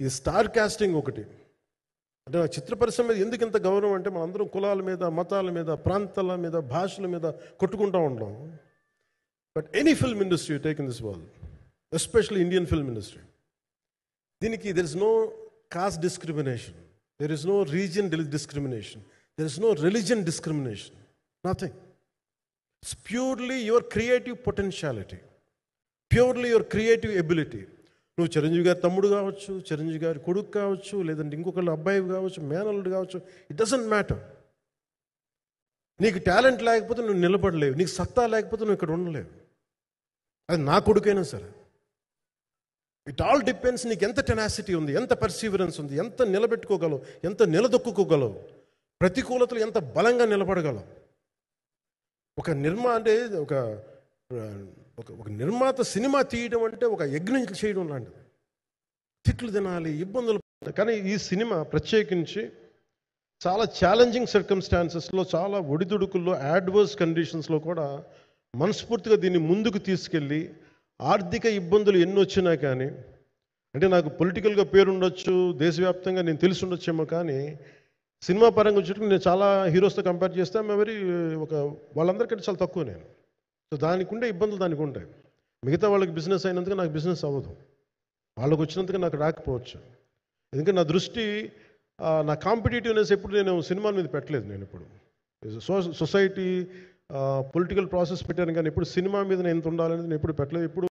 ఈ star casting ఒకటి. అంటే ఆ చిత్ర పరిశ్రమ మీద ఎందుకు ఇంత గౌరవం అంటే మనందరం కులాల మీద, మతాల మీద, ప్రాంతాల మీద, భాషల మీద కొట్టుకుంటూ ఉంటాం. But any film industry take in this world, especially Indian film industry, దీనికి there is no caste discrimination, there is no region discrimination, there is no religion discrimination, nothing. It's purely your creative potentiality, purely your creative ability. నువ్వు చిరంజీవి గారి తమ్ముడు కావచ్చు, చిరంజీవి గారి కొడుకు కావచ్చు, లేదంటే ఇంకొకళ్ళు అబ్బాయి కావచ్చు, మేనల్లుడు కావచ్చు, ఇట్ డజంట్ మ్యాటర్. నీకు టాలెంట్ లేకపోతే నువ్వు నిలబడలేవు, నీకు సత్తా లేకపోతే నువ్వు ఇక్కడ ఉండలేవు. అది నా కొడుకైనా సరే. ఇట్ ఆల్ డిపెండ్స్ నీకు ఎంత టెనాసిటీ ఉంది, ఎంత పర్సీవరెన్స్ ఉంది, ఎంత నిలబెట్టుకోగలవు, ఎంత నిలదొక్కుకోగలవు, ప్రతికూలతలు ఎంత బలంగా నిలబడగలవు. ఒక నిర్మాత సినిమా తీయడం అంటే ఒక యజ్ఞం చేయడం లాంటిది. తిట్లు తినాలి, ఇబ్బందులు. కానీ ఈ సినిమా ప్రత్యేకించి చాలా ఛాలెంజింగ్ సర్కమ్స్టాన్సెస్లో, చాలా ఒడిదుడుకుల్లో, యాడ్వర్స్ కండిషన్స్లో కూడా మనస్ఫూర్తిగా దీన్ని ముందుకు తీసుకెళ్ళి, ఆర్థిక ఇబ్బందులు ఎన్ని వచ్చినా కానీ, అంటే నాకు పొలిటికల్గా పేరుండొచ్చు, దేశవ్యాప్తంగా నేను తెలిసి ఉండొచ్చేమో, కానీ సినిమా పరంగా వచ్చేటప్పుడు నేను చాలా హీరోస్తో కంపేర్ చేస్తే వాళ్ళందరికంటే చాలా తక్కువ నేను. సో దానికి ఉండే ఇబ్బందులు దానికి ఉంటాయి. మిగతా వాళ్ళకి బిజినెస్ అయినందుకు నాకు బిజినెస్ అవ్వదు, వాళ్ళకు వచ్చినందుకు నాకు రాకపోవచ్చు. ఎందుకంటే నా దృష్టి, నా కాంపిటేటివ్నెస్ ఎప్పుడు నేను సినిమాల మీద పెట్టలేదు. నేను ఇప్పుడు సొసైటీ పొలిటికల్ ప్రాసెస్ పెట్టాను, కానీ ఎప్పుడు సినిమా మీద నేను ఎంత ఉండాలనేది నేను ఎప్పుడు పెట్టలేదు. ఇప్పుడు